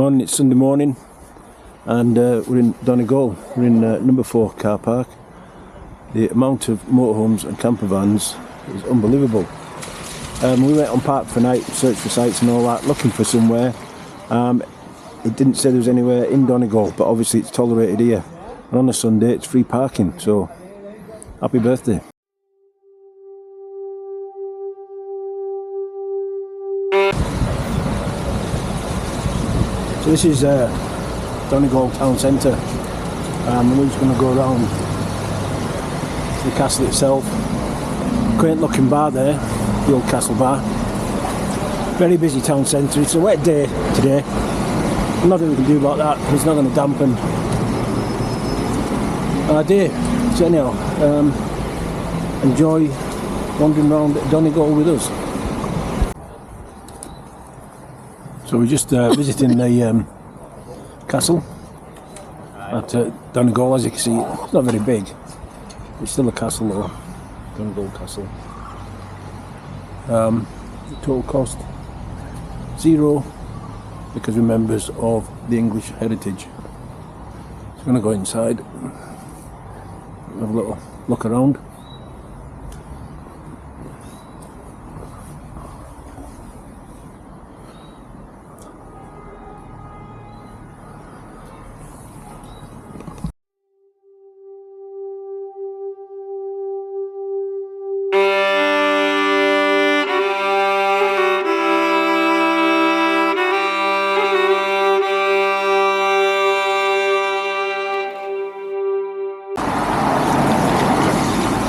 Morning, it's Sunday morning and we're in Donegal. We're in number 4 car park. The amount of motorhomes and camper vans is unbelievable. We went on Park for night, searched for sites and all that, looking for somewhere. It didn't say there was anywhere in Donegal, but obviously it's tolerated here. And on a Sunday it's free parking, so happy birthday. So this is Donegal town centre, and we're just going to go around the castle itself. Quaint looking bar there, the old castle bar. Very busy town centre. It's a wet day today. Nothing we can do about that. It's not going to dampen our day. So anyhow, enjoy wandering around Donegal with us. So we're just visiting the castle at Donegal. As you can see, it's not very big. It's still a castle though, Donegal Castle. The total cost $0 because we're members of the English heritage. So I'm going to go inside, have a little look around.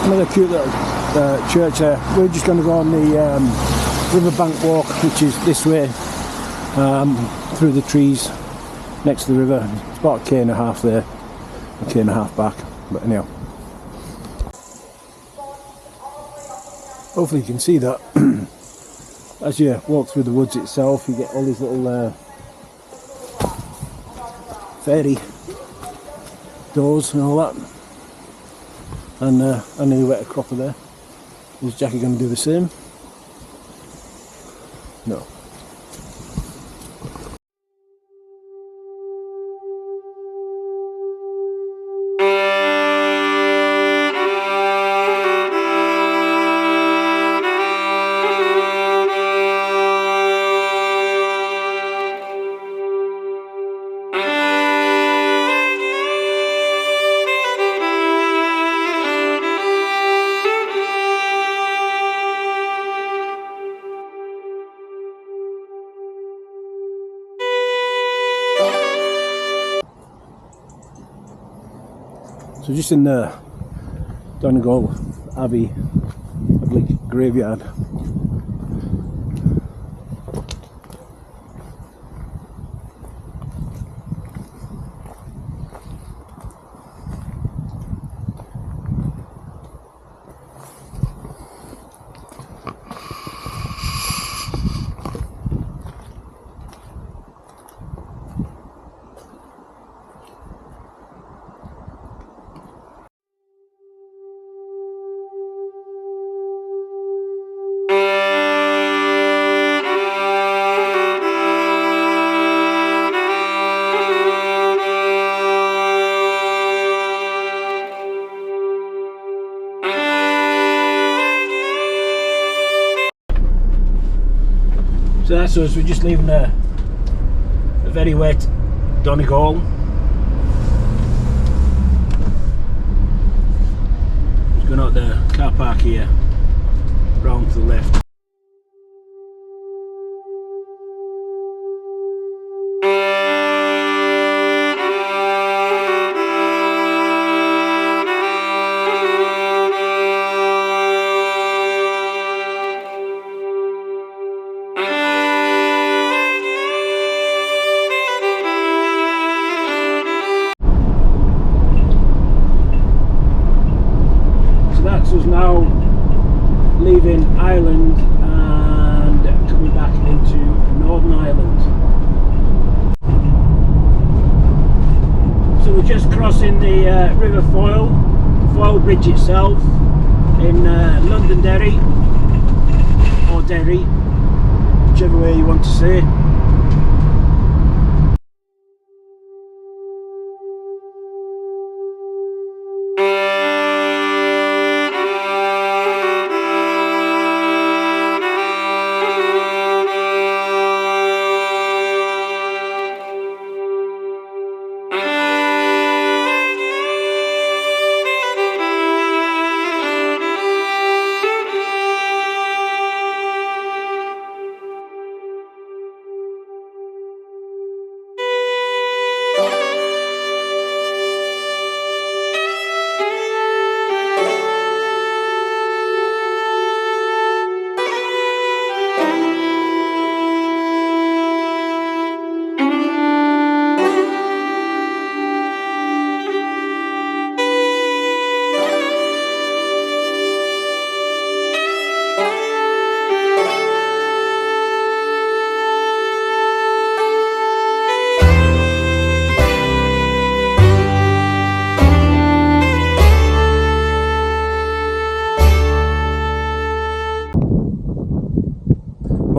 Another cute little church there. We're just going to go on the riverbank walk, which is this way, through the trees next to the river. It's about a k1.5 there, a k1.5 back, but anyhow. Hopefully you can see that. As you walk through the woods itself, you get all these little fairy doors and all that. And I nearly wet a cropper there. Is Jackie going to do the same? No. So just in the Donegal Abbey graveyard. So that's us, we're just leaving a very wet Donegal. Just going out the car park here, round to the left. Us now leaving Ireland and coming back into Northern Ireland. So we're just crossing the River Foyle Bridge itself in Londonderry or Derry, whichever way you want to say.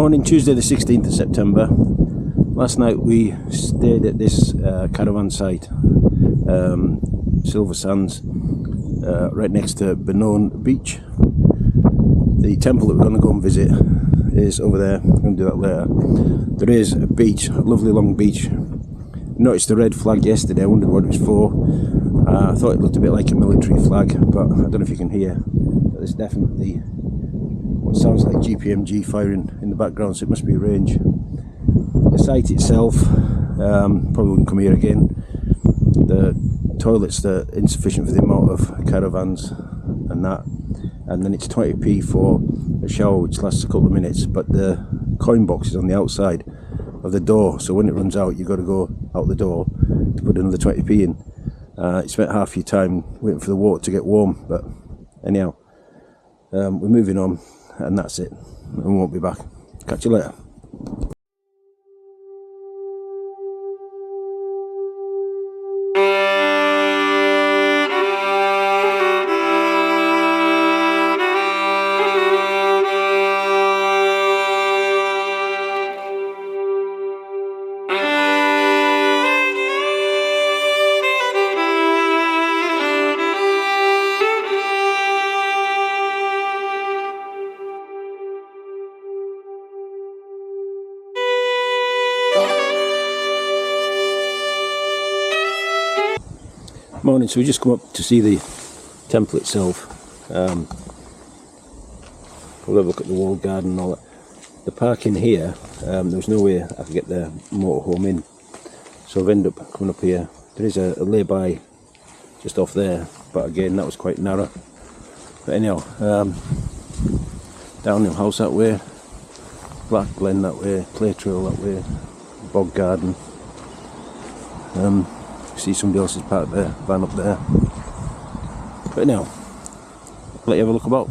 Morning, Tuesday the 16th of September. Last night we stayed at this caravan site, Silver Sands, right next to Benone Beach. The temple that we're going to go and visit is over there. I'm going to do that later. There is a beach, a lovely long beach. Noticed the red flag yesterday. I wondered what it was for. I thought it looked a bit like a military flag, but I don't know if you can hear, but there's definitely what sounds like GPMG firing in the background, so it must be a range. The site itself, probably wouldn't come here again. The toilets are insufficient for the amount of caravans and that, and then it's 20p for a shower which lasts a couple of minutes, but the coin box is on the outside of the door, so when it runs out you've got to go out the door to put another 20p in. You spent half your time waiting for the water to get warm, but anyhow, we're moving on, and that's it, and we won't be back. Catch you later. Morning, so we just come up to see the temple itself. We'll have a look at the walled garden and all that. The parking here, there was no way I could get the motorhome in, so I've ended up coming up here. There is a lay-by just off there, but again that was quite narrow. But anyhow, downhill house that way, Black Glen that way, Clay Trail that way, bog garden. See somebody else's parked there, van up there. But now, let you have a look about.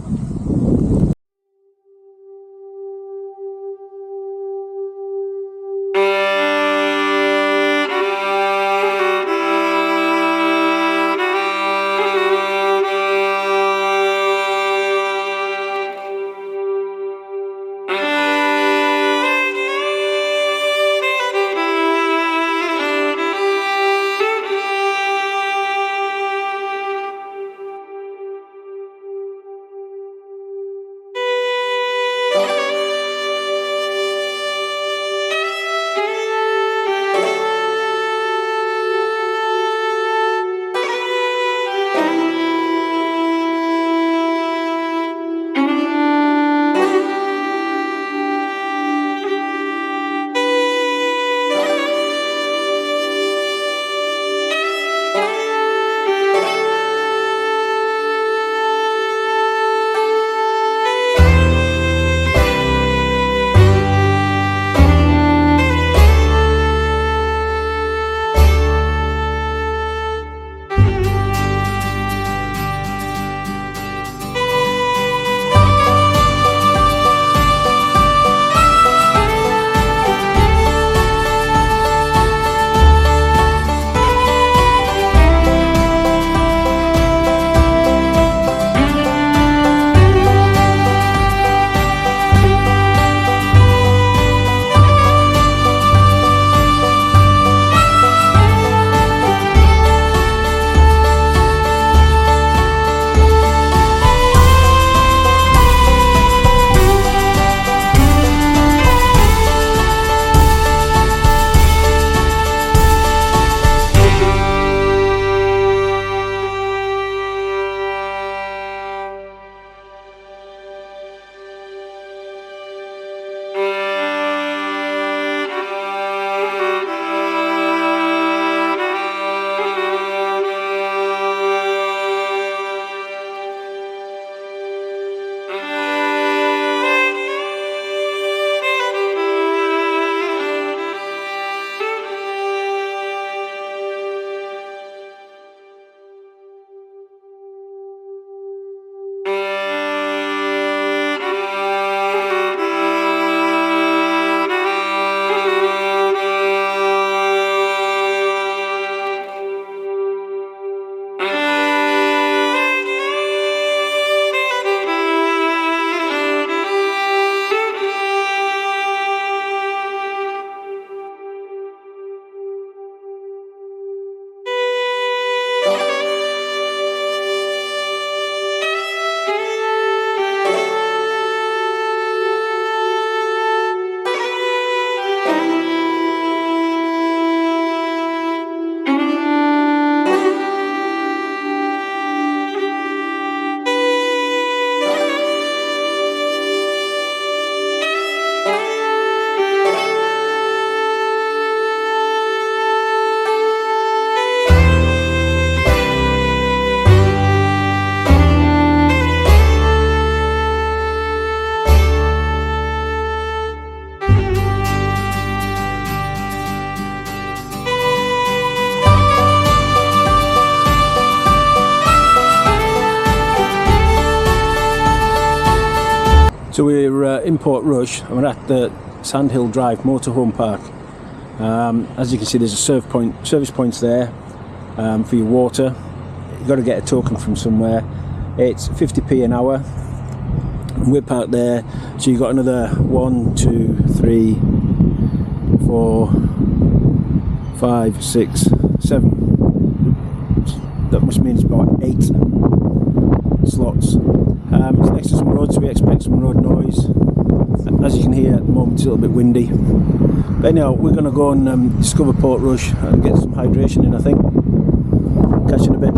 So we're in Portrush and we're at the Sandhill Drive motorhome park. As you can see, there's a service points there for your water. You've got to get a token from somewhere. It's 50p an hour. And we're parked there, so you've got another 1, 2, 3, 4, 5, 6, 7. That must mean it's about 8 slots. It's next to some roads, so we expect some road noise. As you can hear at the moment, it's a little bit windy. But anyhow, we're going to go and discover Portrush and get some hydration in, I think. Catch you in a bit.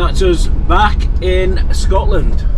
that's us back in Scotland.